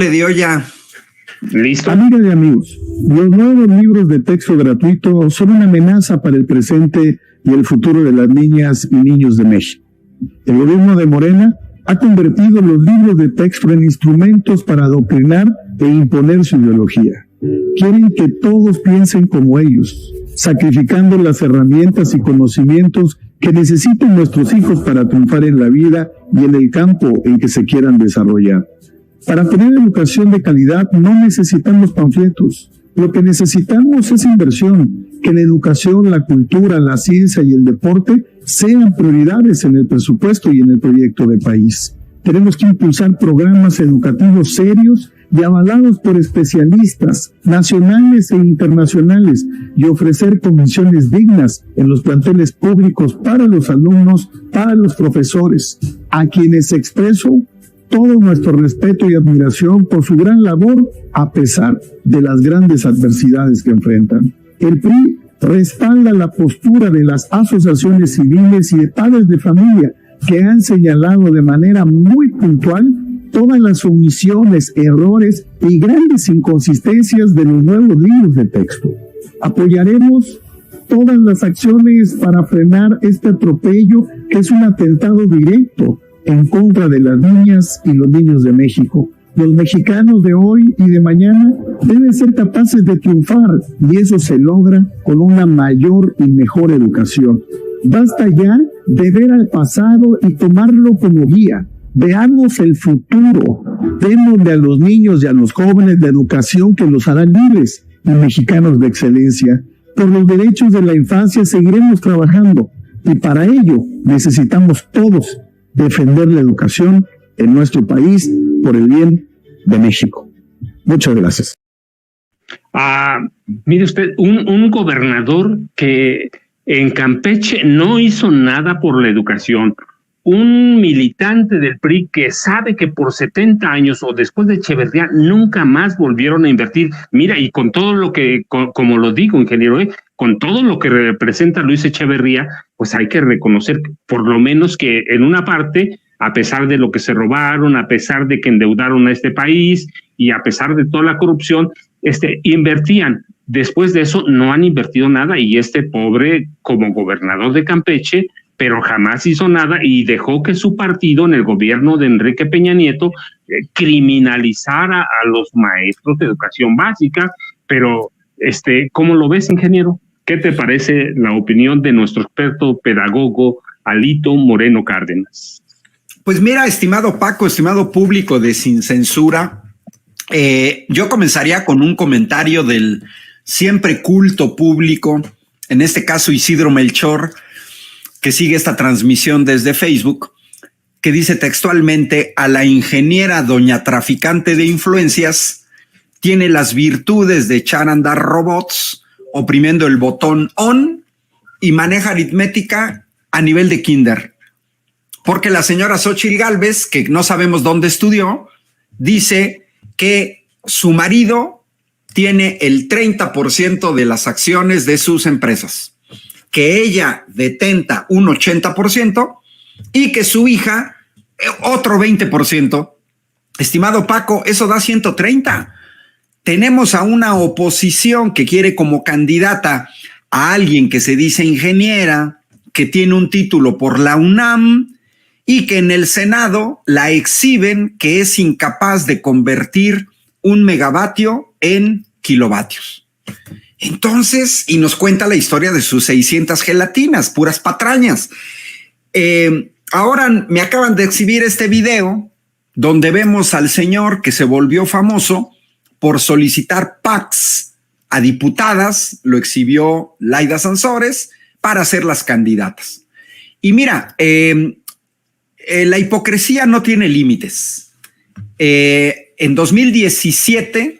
Le dio ya. Listo. Amigas y amigos, los nuevos libros de texto gratuito son una amenaza para el presente y el futuro de las niñas y niños de México. El gobierno de Morena ha convertido los libros de texto en instrumentos para adoctrinar e imponer su ideología. Quieren que todos piensen como ellos, sacrificando las herramientas y conocimientos que necesitan nuestros hijos para triunfar en la vida y en el campo en que se quieran desarrollar. Para tener educación de calidad no necesitamos panfletos. Lo que necesitamos es inversión, que la educación, la cultura, la ciencia y el deporte sean prioridades en el presupuesto y en el proyecto de país. Tenemos que impulsar programas educativos serios y avalados por especialistas nacionales e internacionales y ofrecer condiciones dignas en los planteles públicos para los alumnos, para los profesores, a quienes expreso todo nuestro respeto y admiración por su gran labor a pesar de las grandes adversidades que enfrentan. El PRI respalda la postura de las asociaciones civiles y de padres de familia que han señalado de manera muy puntual todas las omisiones, errores y grandes inconsistencias de los nuevos libros de texto. Apoyaremos todas las acciones para frenar este atropello que es un atentado directo en contra de las niñas y los niños de México. Los mexicanos de hoy y de mañana deben ser capaces de triunfar y eso se logra con una mayor y mejor educación. Basta ya de ver al pasado y tomarlo como guía. Veamos el futuro. Démosle a los niños y a los jóvenes la educación que los hará libres y mexicanos de excelencia. Por los derechos de la infancia seguiremos trabajando y para ello necesitamos todos defender la educación en nuestro país por el bien de México. Muchas gracias. Mire usted, un gobernador que en Campeche no hizo nada por la educación, un militante del PRI que sabe que por 70 años o después de Echeverría nunca más volvieron a invertir. Mira, y con todo lo que, como lo digo, ingeniero, con todo lo que representa Luis Echeverría, pues hay que reconocer por lo menos que en una parte, a pesar de lo que se robaron, a pesar de que endeudaron a este país y a pesar de toda la corrupción, invertían. Después de eso no han invertido nada y este pobre como gobernador de Campeche, pero jamás hizo nada y dejó que su partido en el gobierno de Enrique Peña Nieto criminalizara a los maestros de educación básica. Pero, ¿cómo lo ves, ingeniero? ¿Qué te parece la opinión de nuestro experto pedagogo Alito Moreno Cárdenas? Pues mira, estimado Paco, estimado público de Sin Censura, yo comenzaría con un comentario del siempre culto público, en este caso Isidro Melchor, que sigue esta transmisión desde Facebook, que dice textualmente: a la ingeniera doña traficante de influencias tiene las virtudes de echar a andar robots oprimiendo el botón on y maneja aritmética a nivel de kinder. Porque la señora Xóchitl Gálvez, que no sabemos dónde estudió, dice que su marido tiene el 30% de las acciones de sus empresas, que ella detenta un 80% y que su hija otro 20%. Estimado Paco, eso da 130. Tenemos a una oposición que quiere como candidata a alguien que se dice ingeniera, que tiene un título por la UNAM y que en el Senado la exhiben que es incapaz de convertir un megavatio en kilovatios. Entonces, y nos cuenta la historia de sus 600 gelatinas, puras patrañas. Ahora me acaban de exhibir este video donde vemos al señor que se volvió famoso por solicitar PACs a diputadas, lo exhibió Laida Sansores, para ser las candidatas. Y mira, la hipocresía no tiene límites. En 2017,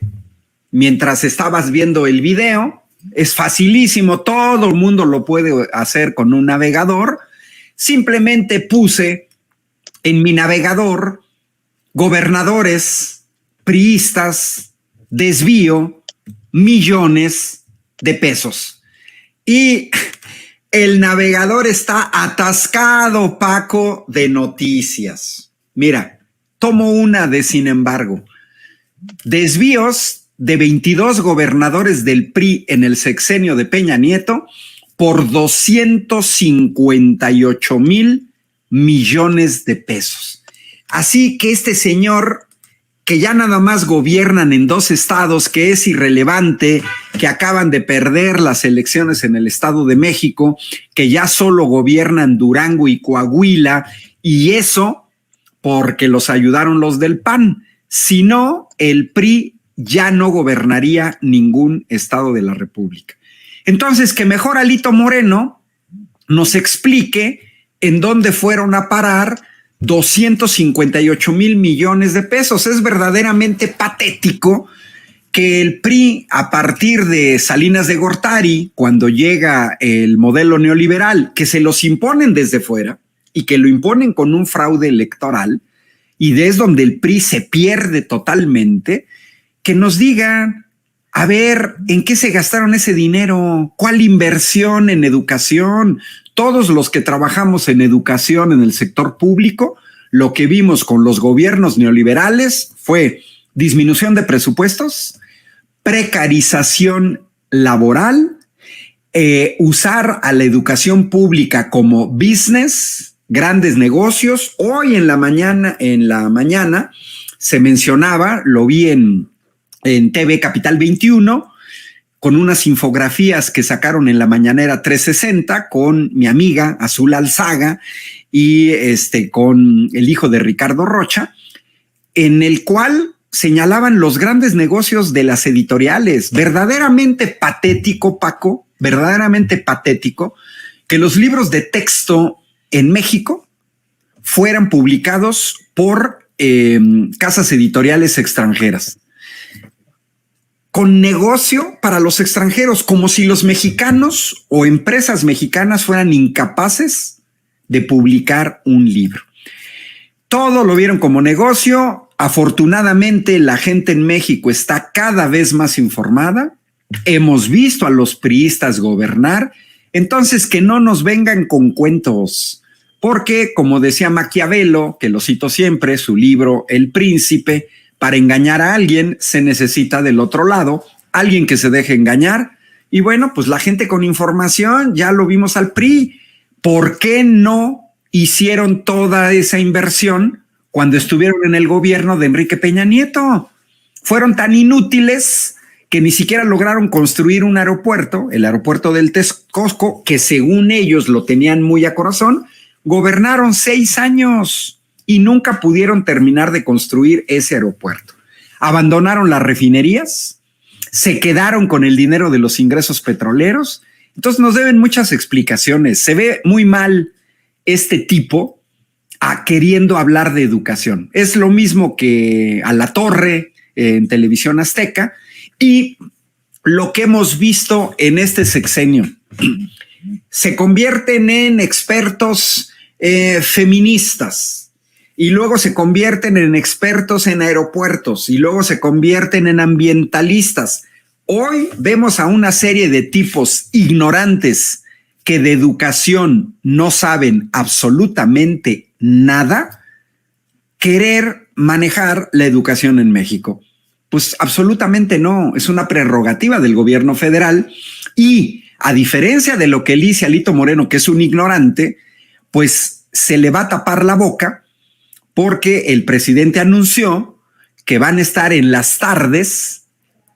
mientras estabas viendo el video, es facilísimo, todo el mundo lo puede hacer con un navegador. Simplemente puse en mi navegador gobernadores priistas, desvío, millones de pesos. Y el navegador está atascado, Paco, de noticias. Mira, tomo una de sin embargo. desvíos de 22 gobernadores del PRI en el sexenio de Peña Nieto por 258 mil millones de pesos. Así que este señor, que ya nada más gobiernan en 2 estados, que es irrelevante, que acaban de perder las elecciones en el Estado de México, que ya solo gobiernan Durango y Coahuila, y eso porque los ayudaron los del PAN. Si no, el PRI ya no gobernaría ningún estado de la República. Entonces, que mejor Alito Moreno nos explique en dónde fueron a parar 258 mil millones de pesos. Es verdaderamente patético que el PRI, a partir de Salinas de Gortari, cuando llega el modelo neoliberal, que se los imponen desde fuera y que lo imponen con un fraude electoral, y es donde el PRI se pierde totalmente, que nos digan, a ver, ¿en qué se gastaron ese dinero? ¿Cuál inversión en educación? Todos los que trabajamos en educación en el sector público, lo que vimos con los gobiernos neoliberales fue disminución de presupuestos, precarización laboral, usar a la educación pública como business, grandes negocios. Hoy en la mañana se mencionaba, lo vi en TV Capital 21, con unas infografías que sacaron en la mañanera 360 con mi amiga Azul Alzaga y con el hijo de Ricardo Rocha, en el cual señalaban los grandes negocios de las editoriales. Verdaderamente patético, Paco, verdaderamente patético que los libros de texto en México fueran publicados por casas editoriales extranjeras, con negocio para los extranjeros, como si los mexicanos o empresas mexicanas fueran incapaces de publicar un libro. Todo lo vieron como negocio. Afortunadamente, la gente en México está cada vez más informada. Hemos visto a los priistas gobernar. Entonces, que no nos vengan con cuentos, porque, como decía Maquiavelo, que lo cito siempre, su libro El Príncipe, para engañar a alguien se necesita del otro lado alguien que se deje engañar. Y bueno, pues la gente con información, ya lo vimos al PRI. ¿Por qué no hicieron toda esa inversión cuando estuvieron en el gobierno de Enrique Peña Nieto? Fueron tan inútiles que ni siquiera lograron construir un aeropuerto, el aeropuerto del Texcoco, que según ellos lo tenían muy a corazón. Gobernaron 6 años y nunca pudieron terminar de construir ese aeropuerto. Abandonaron las refinerías, se quedaron con el dinero de los ingresos petroleros. Entonces nos deben muchas explicaciones. Se ve muy mal este tipo queriendo hablar de educación. Es lo mismo que a la Torre en Televisión Azteca, y lo que hemos visto en este sexenio. Se convierten en expertos feministas, y luego se convierten en expertos en aeropuertos, y luego se convierten en ambientalistas. Hoy vemos a una serie de tipos ignorantes que de educación no saben absolutamente nada, querer manejar la educación en México. Pues absolutamente no, es una prerrogativa del gobierno federal, y a diferencia de lo que dice Alito Moreno, que es un ignorante, pues se le va a tapar la boca, porque el presidente anunció que van a estar en las tardes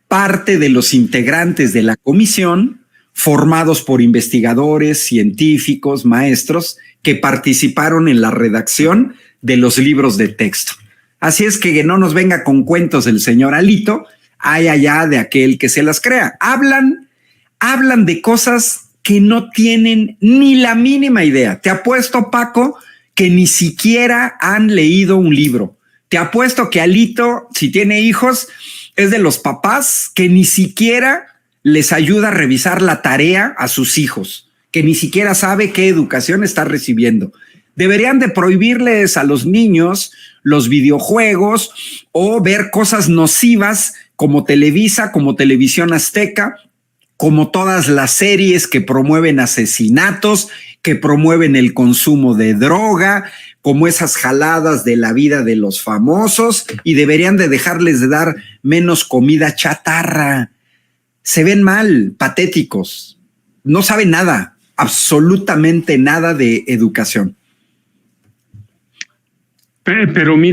parte de los integrantes de la comisión, formados por investigadores, científicos, maestros, que participaron en la redacción de los libros de texto. Así es que no nos venga con cuentos el señor Alito, hay allá de aquel que se las crea. Hablan de cosas que no tienen ni la mínima idea. Te apuesto, Paco, que ni siquiera han leído un libro. Te apuesto que Alito, si tiene hijos, es de los papás que ni siquiera les ayuda a revisar la tarea a sus hijos, que ni siquiera sabe qué educación está recibiendo. Deberían de prohibirles a los niños los videojuegos o ver cosas nocivas como Televisa, como Televisión Azteca, como todas las series que promueven asesinatos, que promueven el consumo de droga, como esas jaladas de la vida de los famosos, y deberían de dejarles de dar menos comida chatarra. Se ven mal, patéticos, no saben nada, absolutamente nada de educación. Pero mira,